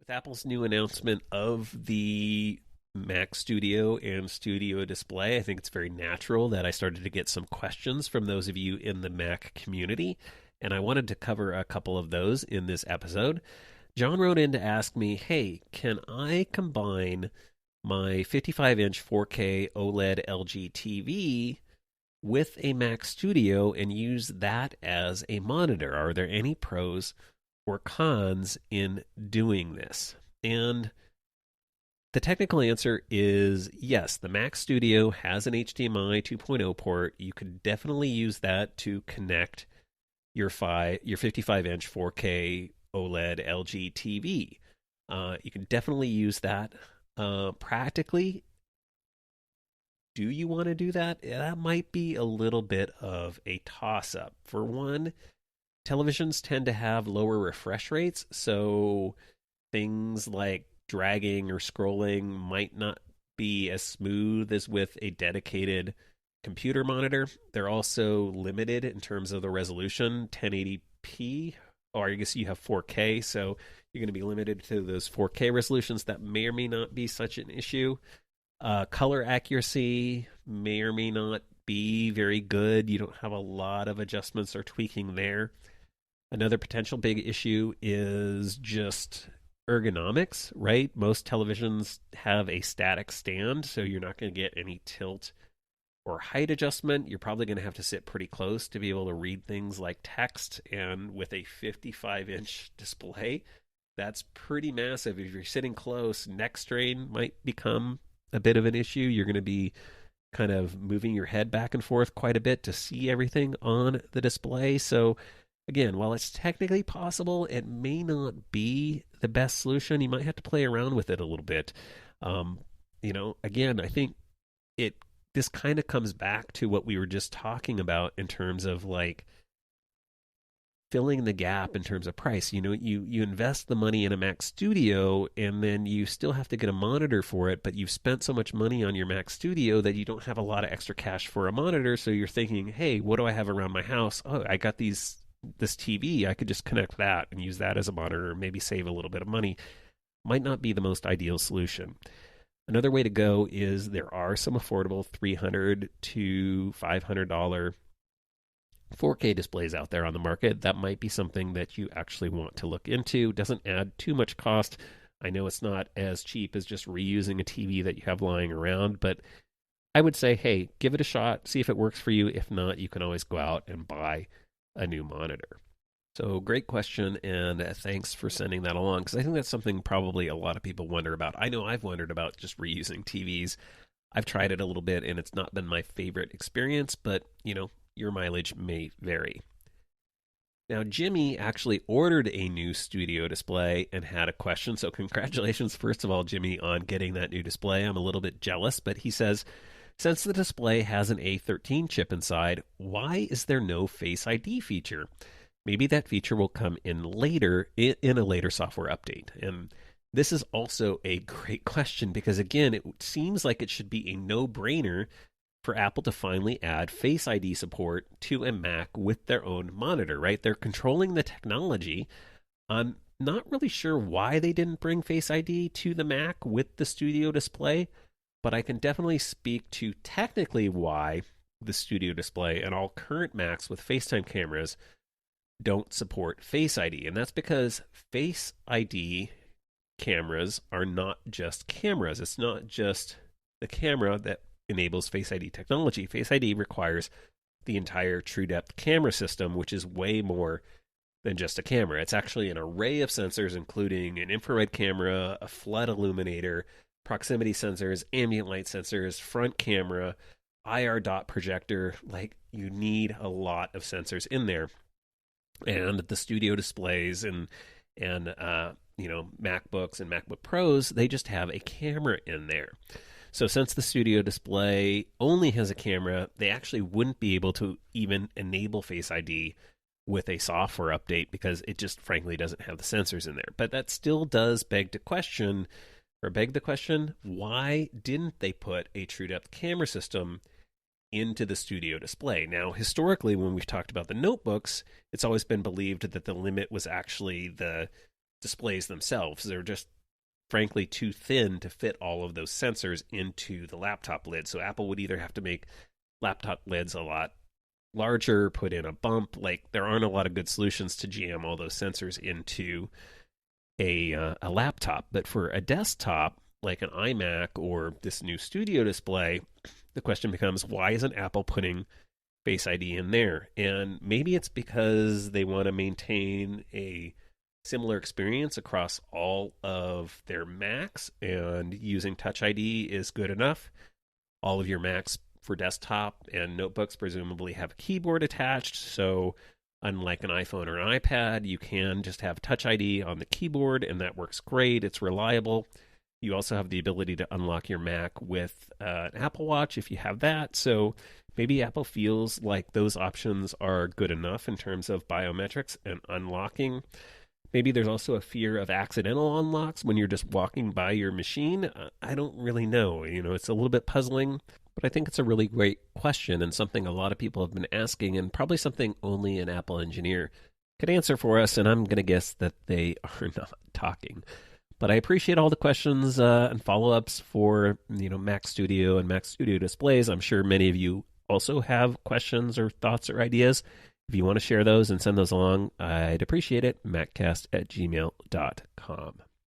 With Apple's new announcement of the Mac Studio and Studio Display, I think it's very natural that I started to get some questions from those of you in the Mac community, and I wanted to cover a couple of those in this episode. John wrote in to ask me, hey, can I combine my 55-inch 4K OLED LG TV with a Mac Studio and use that as a monitor? Are there any pros or cons in doing this? And the technical answer is yes. The Mac Studio has an HDMI 2.0 port. You could definitely use that to connect your 55-inch 4K OLED LG TV. You can definitely use that. Practically, do you want to do that? That might be a little bit of a toss-up. For one, televisions tend to have lower refresh rates, so things like dragging or scrolling might not be as smooth as with a dedicated computer monitor. They're also limited in terms of the resolution, 1080p, or I guess you have 4K, so you're going to be limited to those 4K resolutions. That may or may not be such an issue. Color accuracy may or may not be very good. You don't have a lot of adjustments or tweaking there. Another potential big issue is just ergonomics, right? Most televisions have a static stand, so you're not going to get any tilt or height adjustment. You're probably going to have to sit pretty close to be able to read things like text. And with a 55-inch display, that's pretty massive. If you're sitting close, neck strain might become a bit of an issue. You're going to be kind of moving your head back and forth quite a bit to see everything on the display. So again, while it's technically possible, it may not be the best solution. You might have to play around with it a little bit. Again, I think this kind of comes back to what we were just talking about in terms of like filling the gap in terms of price. You invest the money in a Mac Studio and then you still have to get a monitor for it, but you've spent so much money on your Mac Studio that you don't have a lot of extra cash for a monitor. So you're thinking, hey, what do I have around my house? Oh, I got this TV. I could just connect that and use that as a monitor, maybe save a little bit of money. Might not be the most ideal solution. Another way to go is there are some affordable $300 to $500 4K displays out there on the market. That might be something that you actually want to look into. Doesn't add too much cost. I know it's not as cheap as just reusing a TV that you have lying around, but I would say, hey, give it a shot, see if it works for you. If not, you can always go out and buy a new monitor. So great question, and thanks for sending that along, because I think that's something probably a lot of people wonder about. I know I've wondered about just reusing TVs. I've tried it a little bit, and it's not been my favorite experience, but, your mileage may vary. Now, Jimmy actually ordered a new studio display and had a question, so congratulations, first of all, Jimmy, on getting that new display. I'm a little bit jealous, but he says, since the display has an A13 chip inside, why is there no Face ID feature? Maybe that feature will come in later, in a later software update. And this is also a great question because, again, it seems like it should be a no-brainer for Apple to finally add Face ID support to a Mac with their own monitor, right? They're controlling the technology. I'm not really sure why they didn't bring Face ID to the Mac with the Studio Display, but I can definitely speak to technically why the Studio Display and all current Macs with FaceTime cameras don't support Face ID. And that's because Face ID cameras are not just cameras. It's not just the camera that enables Face ID technology. Face ID requires the entire TrueDepth camera system, which is way more than just a camera. It's actually an array of sensors, including an infrared camera, a flood illuminator, proximity sensors, ambient light sensors, front camera, IR dot projector. Like, you need a lot of sensors in there. And the studio displays and MacBooks and MacBook Pros, they just have a camera in there. So since the Studio Display only has a camera, they actually wouldn't be able to even enable Face ID with a software update because it just frankly doesn't have the sensors in there. But that still does beg the question, why didn't they put a TrueDepth camera system into the Studio Display? Now, historically, when we've talked about the notebooks, it's always been believed that the limit was actually the displays themselves. They're just frankly too thin to fit all of those sensors into the laptop lid. So Apple would either have to make laptop lids a lot larger, put in a bump. Like there aren't a lot of good solutions to jam all those sensors into a laptop. But for a desktop, like an iMac or this new Studio display, the question becomes, why isn't Apple putting Face ID in there? And maybe it's because they want to maintain a similar experience across all of their Macs, and using Touch ID is good enough. All of your Macs for desktop and notebooks presumably have a keyboard attached, so unlike an iPhone or an iPad, you can just have Touch ID on the keyboard, and that works great. It's reliable. You also have the ability to unlock your Mac with an Apple Watch if you have that. So maybe Apple feels like those options are good enough in terms of biometrics and unlocking. Maybe there's also a fear of accidental unlocks when you're just walking by your machine. I don't really know. It's a little bit puzzling, but I think it's a really great question and something a lot of people have been asking, and probably something only an Apple engineer could answer for us. And I'm going to guess that they are not talking. But I appreciate all the questions and follow-ups for Mac Studio and Mac Studio displays. I'm sure many of you also have questions or thoughts or ideas. If you want to share those and send those along, I'd appreciate it. Maccast@gmail.com.